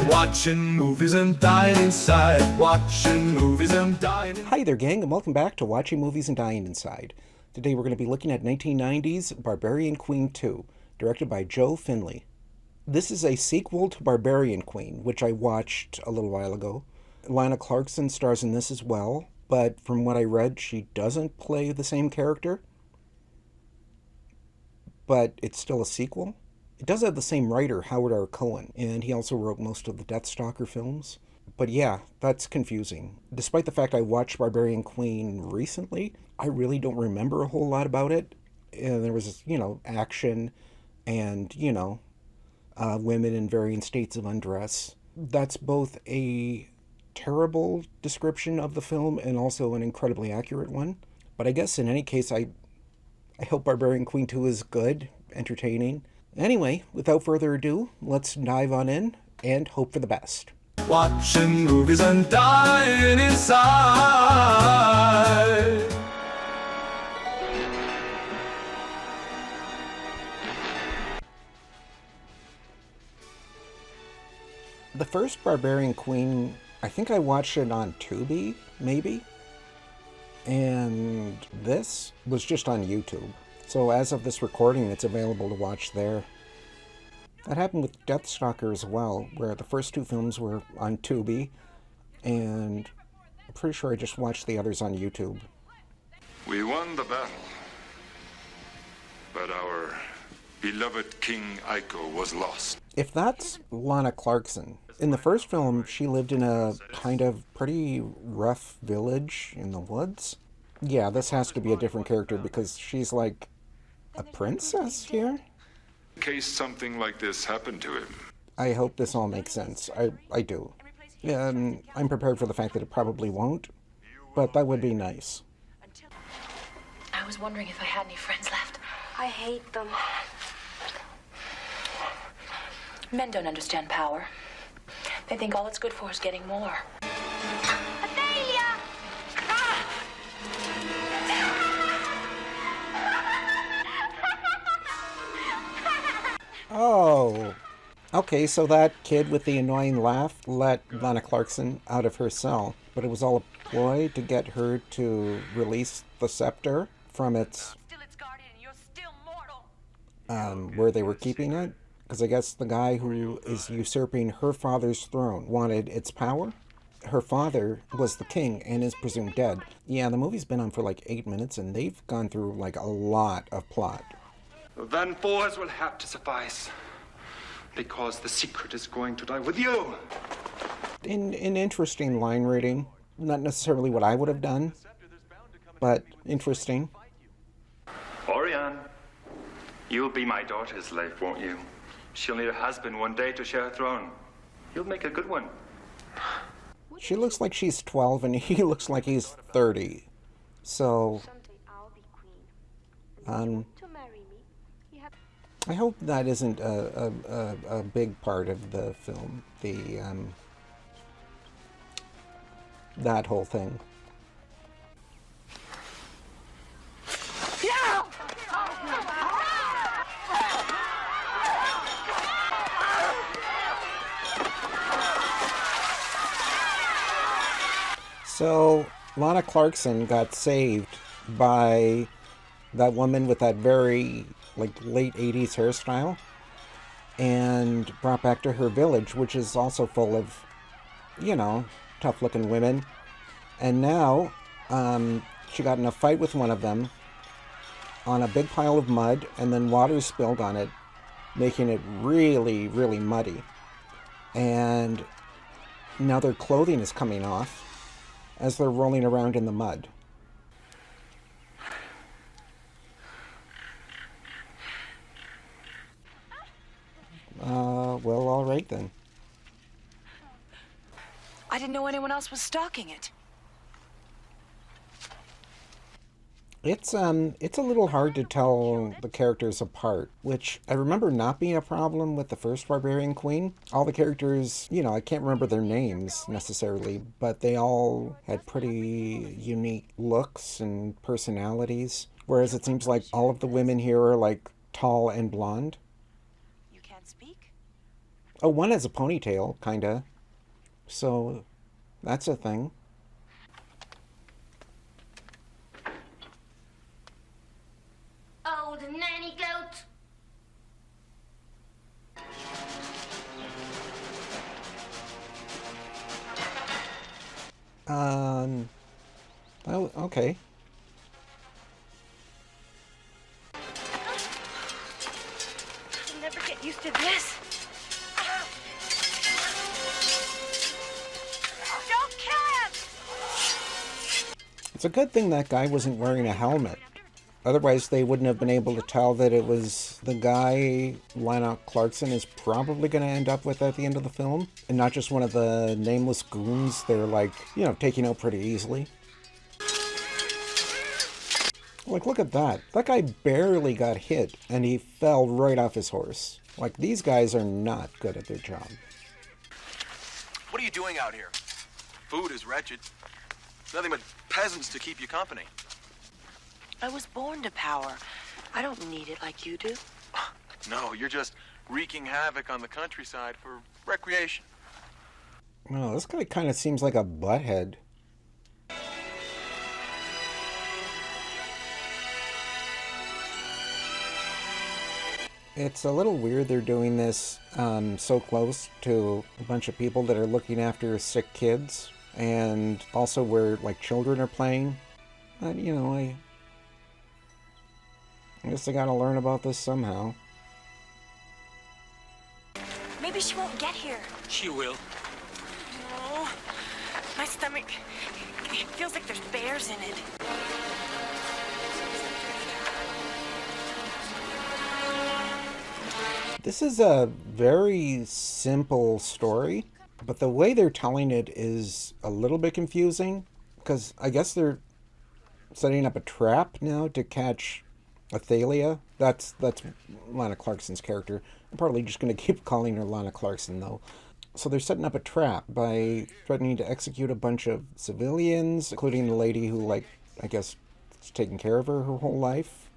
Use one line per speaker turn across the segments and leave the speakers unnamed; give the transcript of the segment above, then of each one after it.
Watching movies and dying inside. Watching movies and dying inside.
Hi there, gang, and welcome back to Watching Movies and Dying Inside. Today we're going to be looking at 1990's Barbarian Queen 2, directed by Joe Finley. This is a sequel to Barbarian Queen, which I watched a little while ago. Lana Clarkson stars in this as well, but from what I read, she doesn't play the same character. But it's still a sequel. It does have the same writer, Howard R. Cohen, and he also wrote most of the Deathstalker films. But yeah, that's confusing. Despite the fact I watched Barbarian Queen recently, I really don't remember a whole lot about it. And there was, action and, women in varying states of undress. That's both a terrible description of the film and also an incredibly accurate one. But I guess in any case, I hope Barbarian Queen 2 is good, entertaining. Anyway, without further ado, let's dive on in and hope for the best.
Watching movies and dying inside.
The first Barbarian Queen, I think I watched it on Tubi, maybe? And this was just on YouTube. So as of this recording, it's available to watch there. That happened with Deathstalker as well, where the first two films were on Tubi, and I'm pretty sure I just watched the others on YouTube.
We won the battle, but our beloved King Aiko was lost.
If that's Lana Clarkson, in the first film, she lived in a kind of pretty rough village in the woods. Yeah, this has to be a different character because she's like a princess here?
In case something like this happened to him.
I hope this all makes sense. I do. I'm prepared for the fact that it probably won't, but that would be nice.
I was wondering if I had any friends left.
I hate them.
Men don't understand power. They think all it's good for is getting more.
Athalia!
Oh, okay, so that kid with the annoying laugh let Lana Clarkson out of her cell, but it was all a ploy to get her to release the scepter from its, where they were keeping it. Because I guess the guy who is usurping her father's throne wanted its power. Her father was the king and is presumed dead. Yeah, the movie's been on for like 8 minutes and they've gone through like a lot of plot.
Then 4 will have to suffice, because the secret is going to die with you.
An interesting line reading. Not necessarily what I would have done, but interesting.
Orion, you'll be my daughter's life, won't you? She'll need a husband one day to share a throne. You'll make a good one.
She looks like she's 12 and he looks like he's 30. So, I hope that isn't a big part of the film, that whole thing. So, Lana Clarkson got saved by that woman with that very, late 80s hairstyle and brought back to her village, which is also full of, tough-looking women. And now, she got in a fight with one of them on a big pile of mud, and then water spilled on it, making it really, really muddy. And now their clothing is coming off as they're rolling around in the mud. Well, all right then.
I didn't know anyone else was stalking it.
It's a little hard to tell the characters apart, which I remember not being a problem with the first Barbarian Queen. All the characters, I can't remember their names necessarily, but they all had pretty unique looks and personalities. Whereas it seems like all of the women here are tall and blonde.
You can't speak?
Oh, one has a ponytail, kinda. So, that's a thing.
Oh, the nanny goat.
Oh, okay.
I'll never get used to this. Don't kill him!
It's a good thing that guy wasn't wearing a helmet. Otherwise, they wouldn't have been able to tell that it was the guy Lana Clarkson is probably going to end up with at the end of the film, and not just one of the nameless goons they're, like, you know, taking out pretty easily. Like, look at that. That guy barely got hit, and he fell right off his horse. Like, these guys are not good at their job.
What are you doing out here? Food is wretched. Nothing but peasants to keep you company.
I was born to power. I don't need it like you do.
No, you're just wreaking havoc on the countryside for recreation.
Oh, this guy kind of seems like a butthead. It's a little weird they're doing this so close to a bunch of people that are looking after sick kids, and also where, like, children are playing. You know, I guess I gotta learn about this somehow.
Maybe she won't get here.
She will.
Oh, my stomach, it feels like there's bears in it.
This is a very simple story, but the way they're telling it is a little bit confusing, because I guess they're setting up a trap now to catch Athalia. That's Lana Clarkson's character. I'm probably just going to keep calling her Lana Clarkson, though. So they're setting up a trap by threatening to execute a bunch of civilians, including the lady who, like, I guess, is taking care of her whole life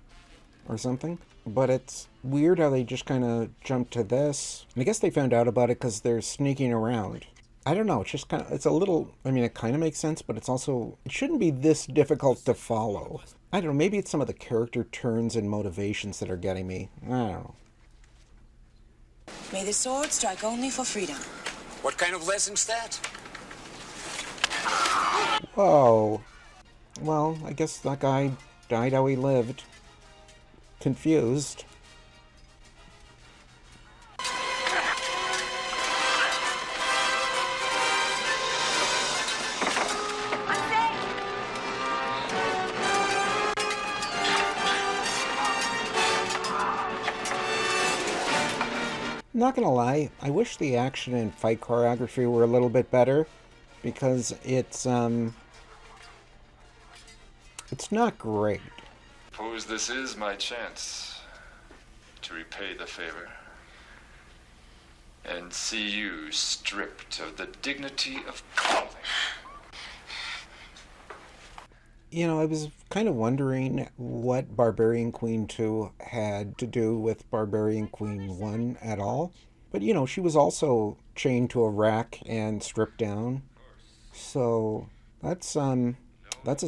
or something. But it's weird how they just kind of jumped to this. And I guess they found out about it because they're sneaking around. I don't know, it's just kind of, it's a little, I mean, it kind of makes sense, but it's also, it shouldn't be this difficult to follow. I don't know, maybe it's some of the character turns and motivations that are getting me. I don't know.
May the sword strike only for freedom.
What kind of lesson's that?
Whoa. Well, I guess that guy died how he lived. Confused. Not gonna lie, I wish the action and fight choreography were a little bit better, because it's not great.
Suppose this is my chance to repay the favor and see you stripped of the dignity of clothing.
You know, I was kind of wondering what Barbarian Queen 2 had to do with Barbarian Queen 1 at all. But, you know, she was also chained to a rack and stripped down. So, that's a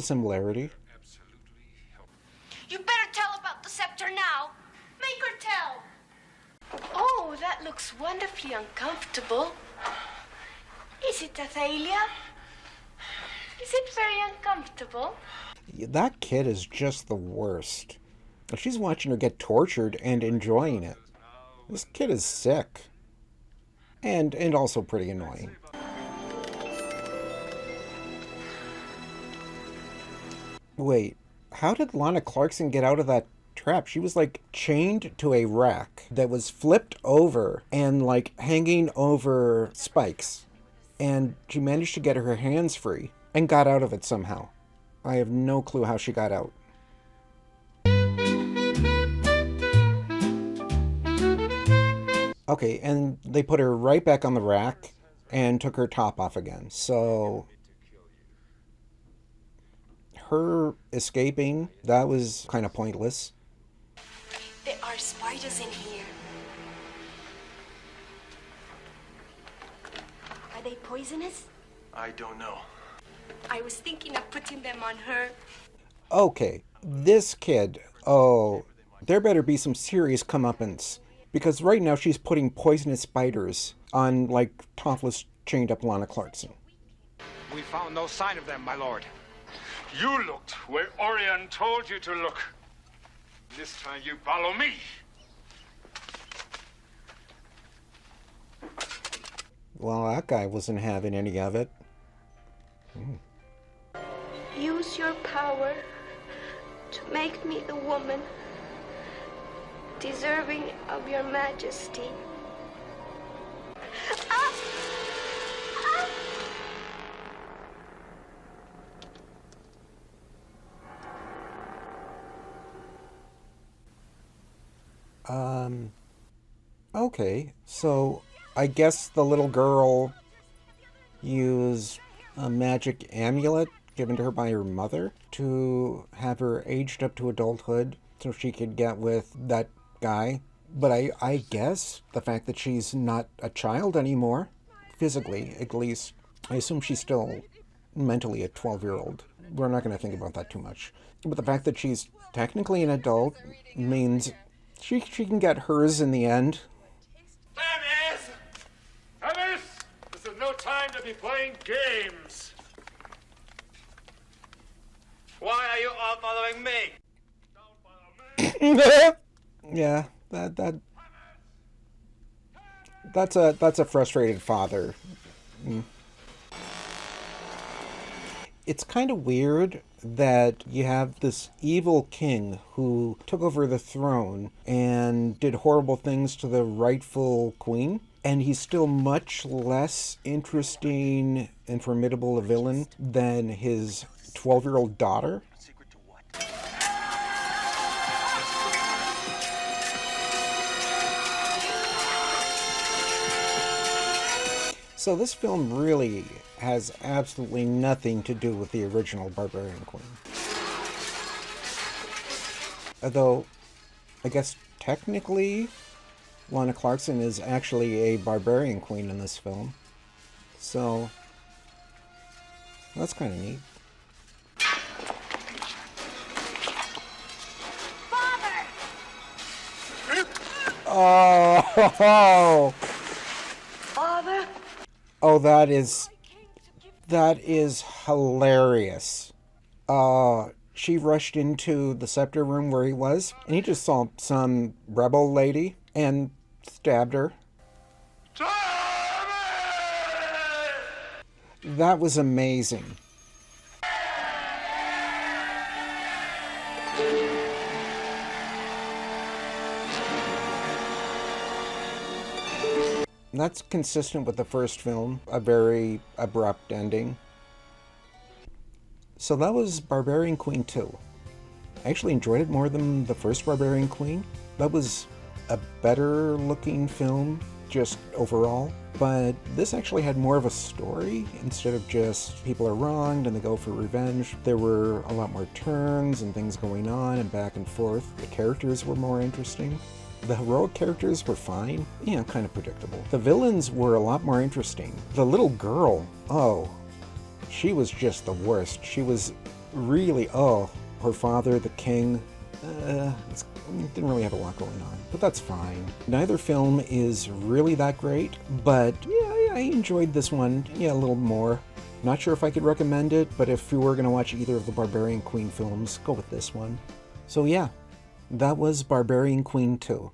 similarity.
You better tell about the scepter now. Make her tell. Oh, that looks wonderfully uncomfortable. Is it, Athalia? Is it very uncomfortable?
That kid is just the worst. She's watching her get tortured and enjoying it. This kid is sick. And also pretty annoying. Wait, how did Lana Clarkson get out of that trap? She was, like, chained to a rack that was flipped over and, like, hanging over spikes. And she managed to get her hands free and got out of it somehow. I have no clue how she got out. Okay, and they put her right back on the rack and took her top off again. So her escaping, that was kind of pointless.
There are spiders in here.
Are they poisonous?
I don't know.
I was thinking of putting them on her.
Okay, this kid, oh, there better be some serious comeuppance. Because right now she's putting poisonous spiders on, like, topless, chained up Lana Clarkson.
We found no sign of them, my lord.
You looked where Orion told you to look. This time you follow me.
Well, that guy wasn't having any of it.
Use your power to make me the woman deserving of your majesty. Ah! Ah!
Okay, so I guess the little girl used a magic amulet given to her by her mother to have her aged up to adulthood so she could get with that guy. But I guess the fact that she's not a child anymore, physically at least, I assume she's still mentally a 12-year-old. We're not going to think about that too much. But the fact that she's technically an adult means she can get hers in the end.
Hermes! Hermes! This is no time to be playing games. Why are you all following me? Don't follow me.
Yeah, that's a frustrated father. It's kind of weird that you have this evil king who took over the throne and did horrible things to the rightful queen, and he's still much less interesting and formidable a villain than his 12-year-old daughter. So this film really has absolutely nothing to do with the original Barbarian Queen. Although, I guess technically, Lana Clarkson is actually a Barbarian Queen in this film. So, that's kind of neat.
Father!
Oh!
Father?
Oh, that is hilarious. She rushed into the scepter room where he was, and he just saw some rebel lady and stabbed her. That was amazing. That's consistent with the first film, a very abrupt ending. So that was Barbarian Queen 2. I actually enjoyed it more than the first Barbarian Queen. That was a better looking film, just overall. But this actually had more of a story instead of just people are wronged and they go for revenge. There were a lot more turns and things going on and back and forth. The characters were more interesting. The heroic characters were fine, kind of predictable. The villains were a lot more interesting. The little girl, she was just the worst. She was really, her father, the king, didn't really have a lot going on, but that's fine. Neither film is really that great, but yeah, I enjoyed this one, a little more. Not sure if I could recommend it, but if you were going to watch either of the Barbarian Queen films, go with this one. So yeah, that was Barbarian Queen 2.